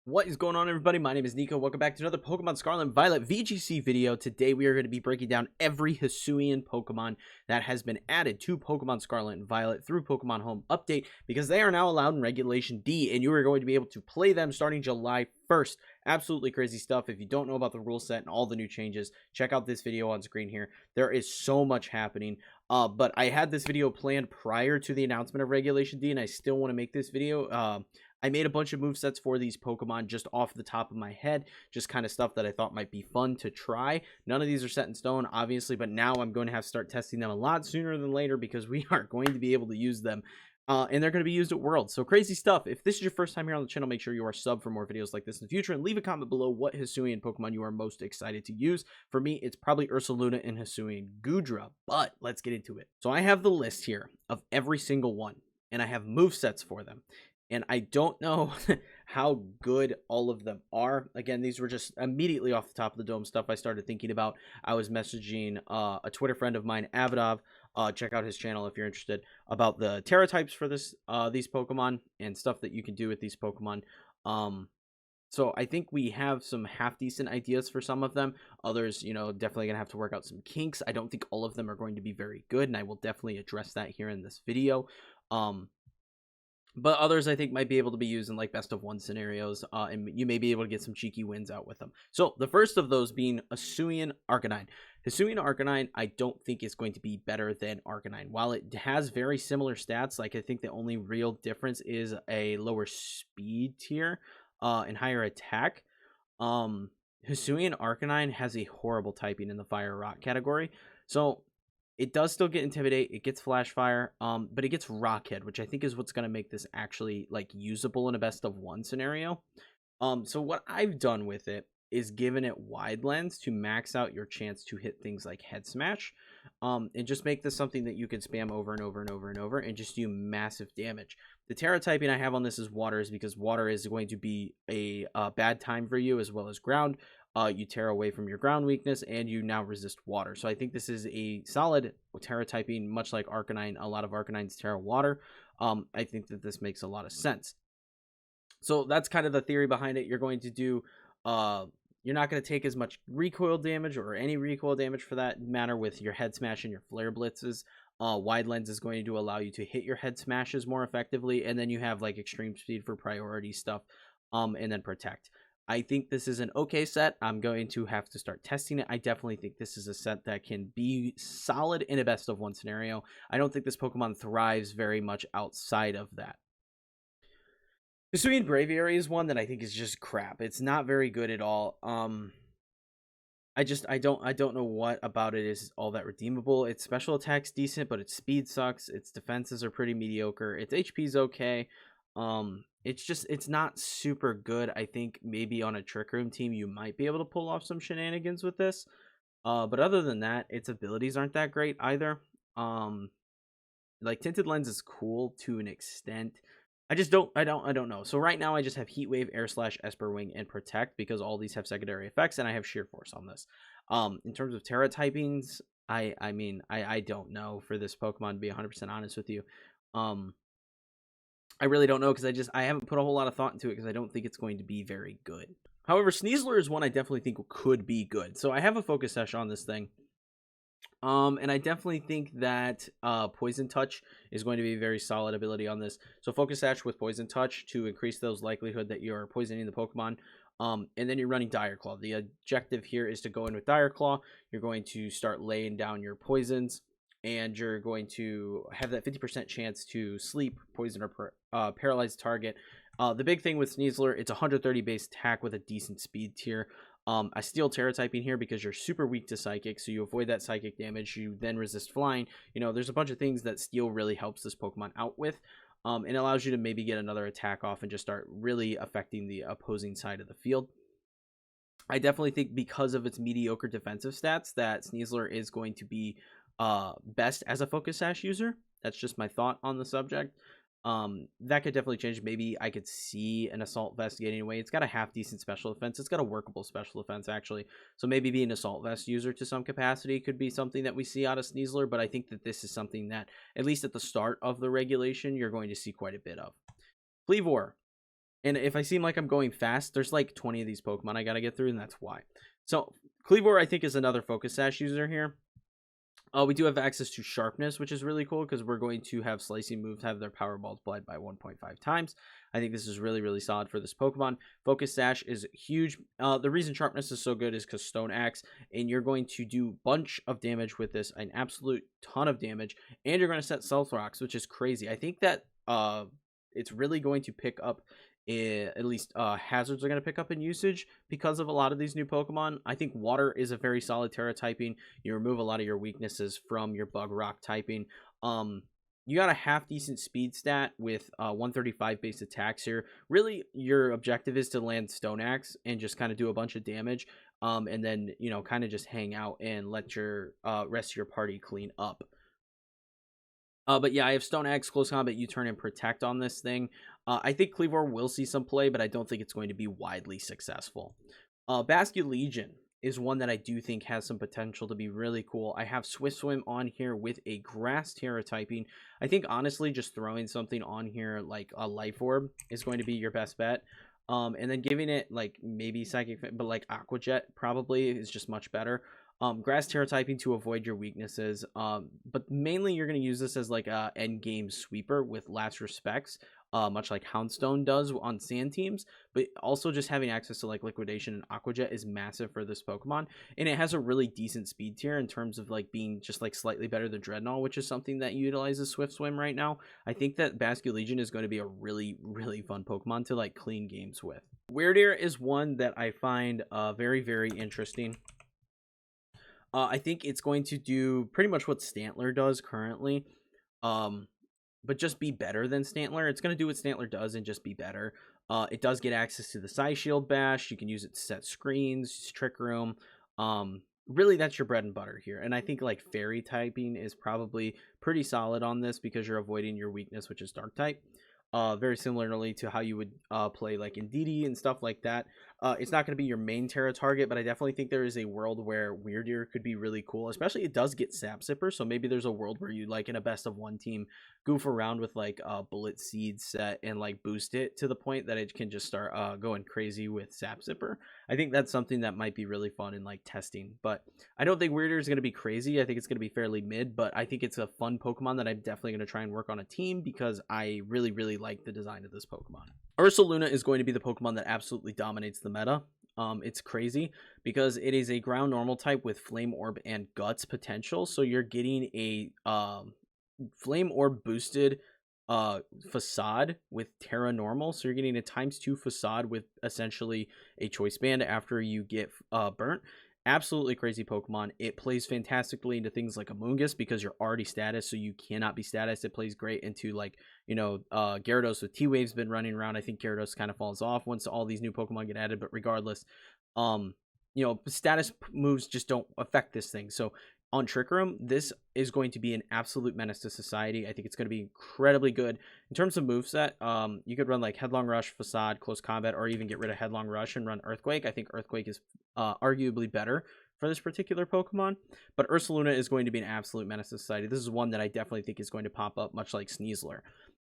What is going on, everybody? My name is Kneeckoh. Welcome back to another Pokemon Scarlet and Violet VGC video. Today we are going to be breaking down every Hisuian Pokemon that has been added to Pokemon Scarlet and Violet through Pokemon Home Update, because they are now allowed in Regulation D, and you are going to be able to play them starting July 1st. Absolutely crazy stuff. If you don't know about the rule set and all the new changes, check out this video on screen here. There is so much happening. But I had this video planned prior to the announcement of Regulation D, and I still want to make this video. I made a bunch of movesets for these Pokemon just off the top of my head, just kind of stuff that I thought might be fun to try. None of these are set in stone, obviously, but now I'm going to have to start testing them a lot sooner than later because we are going to be able to use them. And they're going to be used at Worlds. So crazy stuff. If this is your first time here on the channel, make sure you are sub for more videos like this in the future, and leave a comment below what Hisuian Pokemon you are most excited to use. For me, it's probably Ursaluna and Hisuian Goodra, but let's get into it. So I have the list here of every single one, and I have movesets for them. And I don't know how good all of them are. Again, these were just immediately off the top of the dome stuff I started thinking about. I was messaging a Twitter friend of mine, Avidov. Check out his channel if you're interested, about the Terra types for this these Pokemon and stuff that you can do with these Pokemon. So I think we have some half-decent ideas for some of them. Others, definitely going to have to work out some kinks. I don't think all of them are going to be very good, and I will definitely address that here in this video. But others I think might be able to be used in like best of one scenarios, and you may be able to get some cheeky wins out with them. So the first of those being Hisuian Arcanine. Hisuian Arcanine I don't think is going to be better than Arcanine. While it has very similar stats, like I think the only real difference is a lower speed tier and higher attack. Hisuian Arcanine has a horrible typing in the Fire Rock category. So it does still get Intimidate, it gets Flash Fire, but it gets Rockhead, which I think is what's going to make this actually like usable in a best of one scenario. So what I've done with it is given it Wide Lens to max out your chance to hit things like Head Smash, and just make this something that you can spam over and over and over and over and just do massive damage. The Terra typing I have on this is Water, is because Water is going to be a bad time for you as well as Ground. You tear away from your ground weakness, and you now resist water. So I think this is a solid Terra typing, much like Arcanine. A lot of Arcanine's Terra water. I think that this makes a lot of sense. So that's kind of the theory behind it. You're going to do, you're not going to take as much recoil damage or any recoil damage for that matter with your Head Smash and your Flare Blitzes. Wide Lens is going to allow you to hit your Head Smashes more effectively, and then you have like Extreme Speed for priority stuff, and then Protect. I think this is an okay set. I'm going to have to start testing it. I definitely think this is a set that can be solid in a best of one scenario. I don't think this Pokemon thrives very much outside of that. Hisuian Braviary is one that I think is just crap. It's not very good at all. I don't know what about it is all that redeemable. Its special attack's decent, but its speed sucks. Its defenses are pretty mediocre. Its HP's okay. It's not super good. I think maybe on a Trick Room team you might be able to pull off some shenanigans with this. But other than that, its abilities aren't that great either. Like Tinted Lens is cool to an extent. I don't know. So right now I just have Heat Wave, Air Slash, Esper Wing, and Protect because all these have secondary effects, and I have Sheer Force on this. In terms of Terra typings, I mean I don't know for this Pokemon, to be 100% honest with you. I really don't know because I haven't put a whole lot of thought into it because I don't think it's going to be very good. However, Sneasler is one I definitely think could be good. So I have a Focus Sash on this thing. And I definitely think that Poison Touch is going to be a very solid ability on this. So Focus Sash with Poison Touch to increase those likelihood that you're poisoning the Pokemon. And then you're running Dire Claw. The objective here is to go in with Dire Claw. You're going to start laying down your poisons, and you're going to have that 50% chance to sleep, poison, or paralyze target. The big thing with Sneasler, it's 130 base attack with a decent speed tier. I steal Terra typing here because you're super weak to Psychic, so you avoid that Psychic damage. You then resist Flying. There's a bunch of things that Steel really helps this Pokemon out with. And allows you to maybe get another attack off and just start really affecting the opposing side of the field. I definitely think because of its mediocre defensive stats that Sneasler is going to be best as a Focus Sash user. That's just my thought on the subject. That could definitely change. Maybe I could see an Assault Vest getting away. It's got a half decent special defense. It's got a workable special defense actually. So maybe being an Assault Vest user to some capacity could be something that we see out of Sneasler, but I think that this is something that, at least at the start of the regulation, you're going to see quite a bit of. Kleavor. And if I seem like I'm going fast, there's like 20 of these Pokemon I gotta get through, and that's why. So Cleavor, I think, is another Focus Sash user here. We do have access to Sharpness, which is really cool because we're going to have Slicing moves have their power multiplied by 1.5 times. I think this is really, really solid for this Pokemon. Focus Sash is huge. The reason Sharpness is so good is because Stone Axe, and you're going to do a bunch of damage with this, an absolute ton of damage, and you're going to set Stealth Rocks, which is crazy. I think that it's really going to pick up, at least hazards are going to pick up in usage because of a lot of these new Pokemon. I think water is a very solid Terra typing. You remove a lot of your weaknesses from your bug rock typing. You got a half decent speed stat with 135 base attacks here. Really, your objective is to land Stone Axe and just kind of do a bunch of damage, and then, you know, kind of just hang out and let your rest of your party clean up. But yeah, I have Stone Axe, Close Combat, U-Turn, and Protect on this thing. I think Cleavor will see some play, but I don't think it's going to be widely successful. Basculegion is one that I do think has some potential to be really cool. I have Swift Swim on here with a Grass Terra typing. I think, honestly, just throwing something on here like a Life Orb is going to be your best bet. And then giving it, like, maybe Psychic, but like Aqua Jet probably is just much better. Grass Terra typing to avoid your weaknesses, but mainly you're going to use this as like a end game sweeper with Last Respects, much like Houndstone does on sand teams. But also just having access to like Liquidation and Aqua Jet is massive for this Pokemon, and it has a really decent speed tier in terms of like being just like slightly better than Dreadnought, which is something that utilizes Swift Swim right now. I think that Basculegion is going to be a really, really fun Pokemon to like clean games with. Weirdeer is one that I find very, very interesting. I think it's going to do pretty much what Stantler does currently, but just be better than Stantler. It's going to do what Stantler does and just be better. It does get access to the Psyshield Bash. You can use it to set screens, Trick Room. Really, that's your bread and butter here. And I think like Fairy typing is probably pretty solid on this because you're avoiding your weakness, which is Dark type. Very similarly to how you would play like Indeedee and stuff like that. It's not going to be your main Terra target, but I definitely think there is a world where Weirdeer could be really cool, especially it does get Sap Sipper, so maybe there's a world where you, like, in a best of one team, goof around with like Bullet Seed set and like boost it to the point that it can just start going crazy with Sap Sipper. I think that's something that might be really fun in like testing, but I don't think Weirdeer is going to be crazy. I think it's going to be fairly mid, but I think it's a fun Pokemon that I'm definitely going to try and work on a team because I really, really like the design of this Pokemon. Ursaluna is going to be the Pokemon that absolutely dominates the meta. It's crazy because it is a ground normal type with Flame Orb and Guts potential. So you're getting a Flame Orb boosted Facade with Terra normal. So you're getting a ×2 Facade with essentially a Choice Band after you get burnt. Absolutely crazy Pokemon. It plays fantastically into things like Amoonguss because you're already status, so you cannot be status. It plays great into, like, you know, Gyarados with T-Wave's been running around. I think Gyarados kind of falls off once all these new Pokemon get added, but regardless, you know, status moves just don't affect this thing. So on Trick Room, this is going to be an absolute menace to society. I think it's going to be incredibly good. In terms of moveset, you could run like Headlong Rush, Facade, Close Combat, or even get rid of Headlong Rush and run Earthquake. I think Earthquake is arguably better for this particular Pokemon, but Ursaluna is going to be an absolute menace to society. This is one that I definitely think is going to pop up, much like Sneasler.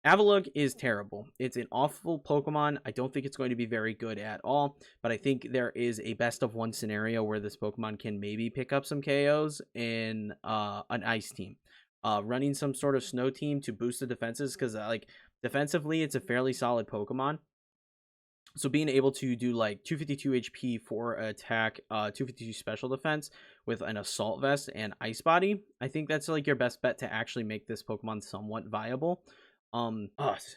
Avalugg is terrible. It's an awful Pokemon. I don't think it's going to be very good at all, but I think there is a best of one scenario where this Pokemon can maybe pick up some KOs in an ice team. Running some sort of snow team to boost the defenses, because like defensively, it's a fairly solid Pokemon. So being able to do like 252 HP for attack, 252 special defense with an Assault Vest and Ice Body, I think that's like your best bet to actually make this Pokemon somewhat viable.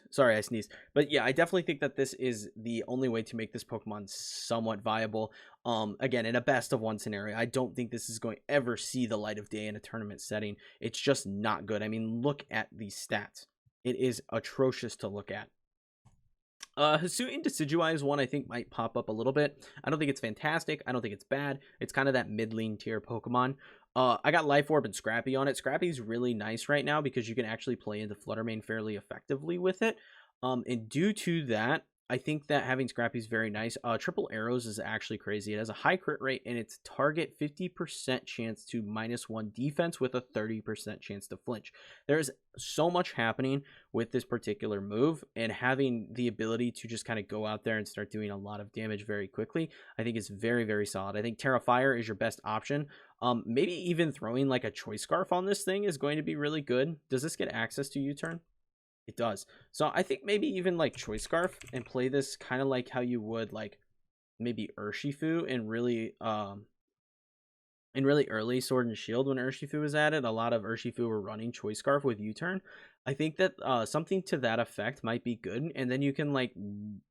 Sorry, I sneezed. But yeah, I definitely think that this is the only way to make this Pokemon somewhat viable. Again, in a best of one scenario, I don't think this is going to ever see the light of day in a tournament setting. It's just not good. I mean, look at these stats. It is atrocious to look at. Hisuian Decidueye is one I think might pop up a little bit. I don't think it's fantastic. I don't think it's bad. It's kind of that mid-lane tier Pokemon. I got Life Orb and Scrappy on it. Scrappy's really nice right now because you can actually play into Fluttermane fairly effectively with it. And due to that, I think that having Scrappy is very nice. Triple Arrows is actually crazy. It has a high crit rate, and its target 50% chance to -1 defense with a 30% chance to flinch. There's so much happening with this particular move, and having the ability to just kind of go out there and start doing a lot of damage very quickly, I think is very, very solid. I think Terra Fire is your best option. Maybe even throwing like a Choice Scarf on this thing is going to be really good. Does this get access to U-turn? It does. So I think maybe even like Choice Scarf and play this kind of like how you would like maybe Urshifu and really early Sword and Shield when Urshifu was added. A lot of Urshifu were running Choice Scarf with U-turn. I think that something to that effect might be good, and then you can like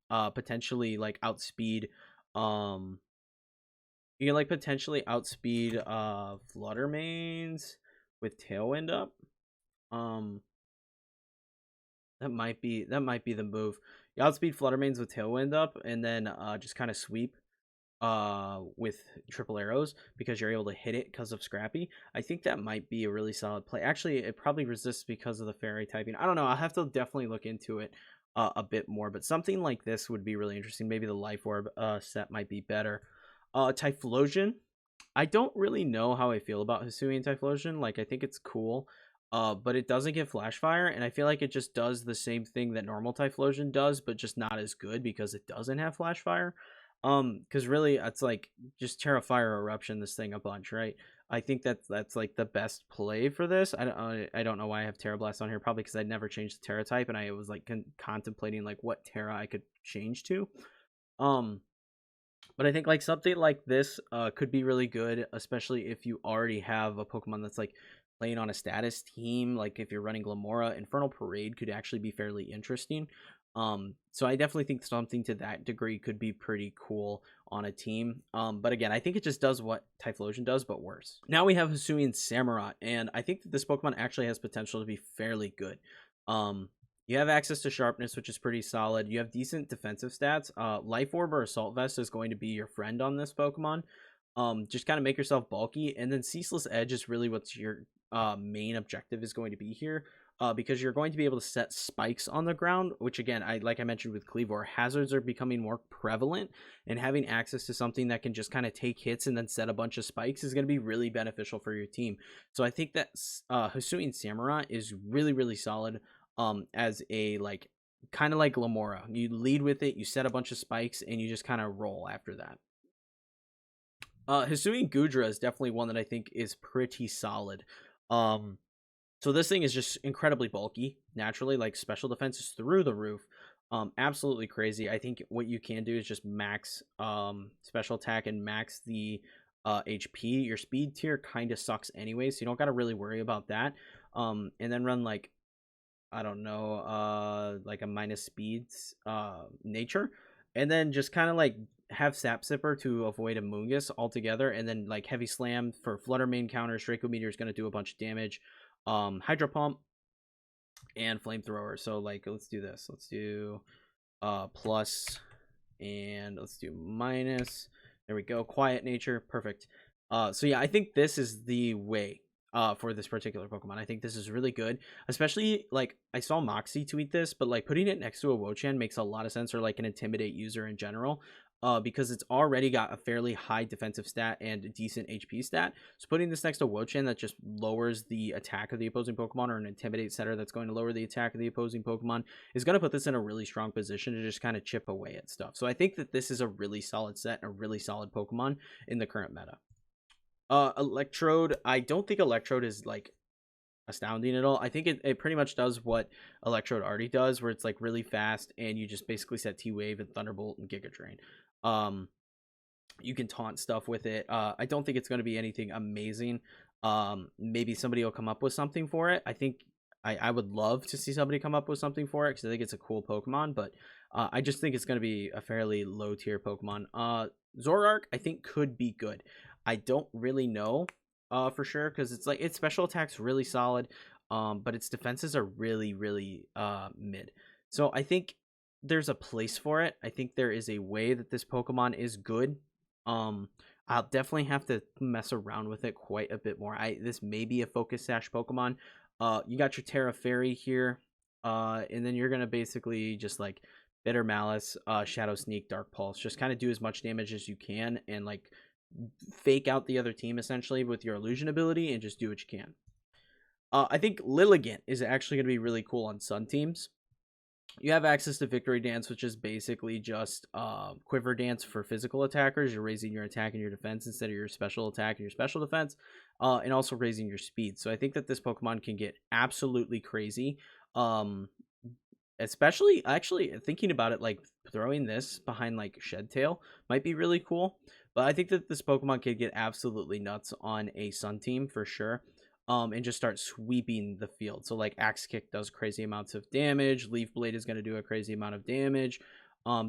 potentially like outspeed you can like potentially outspeed Fluttermanes with Tailwind up. That might be the move. You outspeed Fluttermanes with Tailwind up, and then just kind of sweep with Triple Arrows because you're able to hit it because of Scrappy. I think that might be a really solid play. Actually, it probably resists because of the fairy typing. I don't know. I'll have to definitely look into it a bit more, but something like this would be really interesting. Maybe the Life Orb set might be better. Typhlosion. I don't really know how I feel about Hisuian Typhlosion. Like, I think it's cool. But it doesn't get Flash Fire, and I feel like it just does the same thing that normal Typhlosion does, but just not as good because it doesn't have Flash Fire. Because really, it's like just Terra Fire Eruption this thing a bunch, right? I think that's like the best play for this. I don't know why I have Terra Blast on here. Probably because I never changed the Terra type, and I was like contemplating like what Terra I could change to. But I think like something like this could be really good, especially if you already have a Pokemon that's like playing on a status team. Like if you're running Glamora, Infernal Parade could actually be fairly interesting. So I definitely think something to that degree could be pretty cool on a team. But again, I think it just does what Typhlosion does, but worse. Now we have Hisuian Samurott, and I think that this Pokemon actually has potential to be fairly good. You have access to Sharpness, which is pretty solid. You have decent defensive stats. Life Orb or Assault Vest is going to be your friend on this Pokemon. Just kind of make yourself bulky, and then Ceaseless Edge is really what's your main objective is going to be here. Because you're going to be able to set spikes on the ground, which again, like I mentioned with Cleavor, hazards are becoming more prevalent, and having access to something that can just kind of take hits and then set a bunch of spikes is going to be really beneficial for your team. So I think that Hisuian Samurott is really, really solid as a like kind of like Glamora. You lead with it, you set a bunch of spikes, and you just kind of roll after that. Hisuian Goodra is definitely one that I think is pretty solid. So this thing is just incredibly bulky, naturally, like special defense is through the roof. Absolutely crazy. I think what you can do is just max special attack and max the HP. Your speed tier kind of sucks anyway, so you don't got to really worry about that. And then run like, I don't know, like a minus speeds nature. And then just kind of like have Sap Sipper to avoid a Moongus altogether. And then like Heavy Slam for Fluttermane counters. Draco Meteor is going to do a bunch of damage. Hydro Pump and Flamethrower. So like let's do this. Let's do plus and let's do minus. There we go. Quiet Nature. Perfect. So yeah, I think this is the way for this particular Pokemon. I think this is really good, especially like I saw Moxie tweet this, but like putting it next to a Wo-Chan makes a lot of sense, or like an Intimidate user in general. Because it's already got a fairly high defensive stat and a decent HP stat. So putting this next to Wo-Chan that just lowers the attack of the opposing Pokemon, or an Intimidate setter that's going to lower the attack of the opposing Pokemon, is going to put this in a really strong position to just kind of chip away at stuff. So I think that this is a really solid set, and a really solid Pokemon in the current meta. Electrode, I don't think Electrode is like astounding at all. I think it pretty much does what Electrode already does, where it's like really fast and you just basically set T-Wave and Thunderbolt and Giga Drain. You can taunt stuff with it. I don't think it's going to be anything amazing. Maybe somebody will come up with something for it. I think I would love to see somebody come up with something for it because I think it's a cool Pokemon, but I just think it's going to be a fairly low tier Pokemon. Zoroark I think could be good. I don't really know for sure, because it's like its special attack's really solid, but its defenses are really, really mid. So I think there's a place for it. I think there is a way that this Pokemon is good. I'll definitely have to mess around with it quite a bit more. This may be a Focus Sash Pokemon. You got your Terra Fairy here, and then you're gonna basically just like Bitter Malice, Shadow Sneak, Dark Pulse. Just kind of do as much damage as you can and like fake out the other team essentially with your illusion ability and just do what you can. I think Lilligant is actually going to be really cool on Sun teams. You have access to Victory Dance, which is basically just Quiver Dance for physical attackers. You're raising your attack and your defense instead of your special attack and your special defense, and also raising your speed. So I think that this Pokemon can get absolutely crazy. Especially, actually, thinking about it, like throwing this behind like Shed Tail might be really cool. But I think that this Pokemon could get absolutely nuts on a Sun team for sure. And just start sweeping the field. So like Axe Kick does crazy amounts of damage. Leaf Blade is going to do a crazy amount of damage.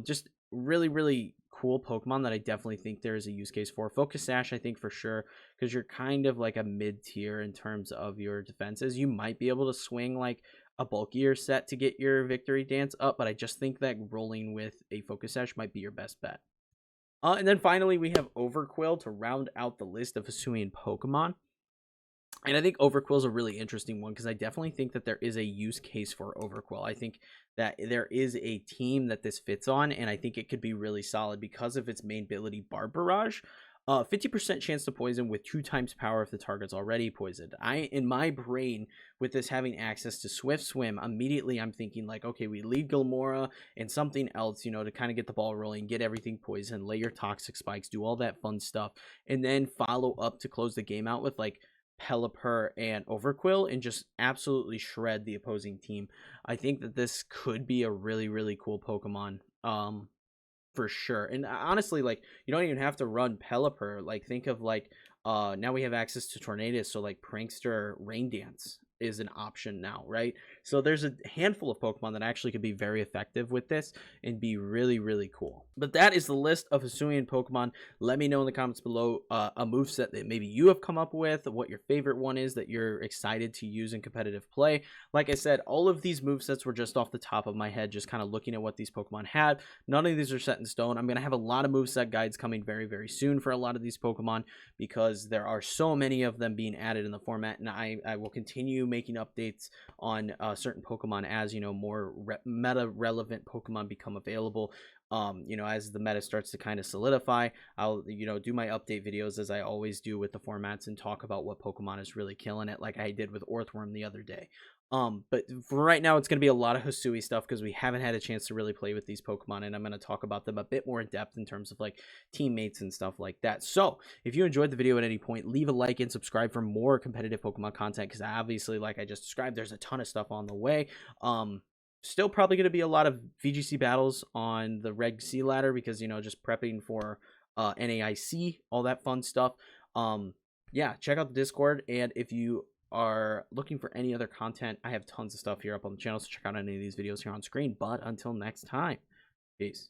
Just really, really cool Pokemon that I definitely think there is a use case for. Focus Sash, I think for sure, because you're kind of like a mid tier in terms of your defenses. You might be able to swing like a bulkier set to get your Victory Dance up, but I just think that rolling with a Focus Sash might be your best bet. And then finally, we have Overquill to round out the list of Hisuian Pokemon. And I think Overquill is a really interesting one because I definitely think that there is a use case for Overquill. I think that there is a team that this fits on, and I think it could be really solid because of its main ability, Barb Barrage. 50% chance to poison with 2 times power if the target's already poisoned. In my brain, with this having access to Swift Swim, immediately I'm thinking like, okay, we lead Gilmora and something else, you know, to kind of get the ball rolling, get everything poisoned, lay your toxic spikes, do all that fun stuff, and then follow up to close the game out with like Pelipper and Overquill and just absolutely shred the opposing team. I think that this could be a really, really cool Pokemon. For sure. And honestly, like, you don't even have to run Pelipper. Like, think of like now we have access to Tornadus, so like Prankster Rain Dance is an option now, right? So there's a handful of Pokemon that actually could be very effective with this and be really, really cool. But that is the list of Hisuian Pokemon. Let me know in the comments below a moveset that maybe you have come up with, what your favorite one is that you're excited to use in competitive play. Like I said, all of these movesets were just off the top of my head, just kind of looking at what these Pokemon had. None of these are set in stone. I'm going to have a lot of moveset guides coming very, very soon for a lot of these Pokemon because there are so many of them being added in the format, and I will continue making updates on certain Pokemon as, you know, more meta relevant Pokemon become available. You know, as the meta starts to kind of solidify, I'll, you know, do my update videos as I always do with the formats and talk about what Pokemon is really killing it, like I did with Orthworm the other day. But for right now, it's going to be a lot of Hisui stuff because we haven't had a chance to really play with these Pokemon, and I'm going to talk about them a bit more in depth in terms of like teammates and stuff like that. So if you enjoyed the video at any point, leave a like and subscribe for more competitive Pokemon content because obviously, like I just described, there's a ton of stuff on the way. Still probably going to be a lot of VGC battles on the Reg C ladder because, you know, just prepping for NAIC, all that fun stuff. Yeah, check out the Discord, and if you are looking for any other content, I have tons of stuff here up on the channel, so check out any of these videos here on screen. But until next time, peace.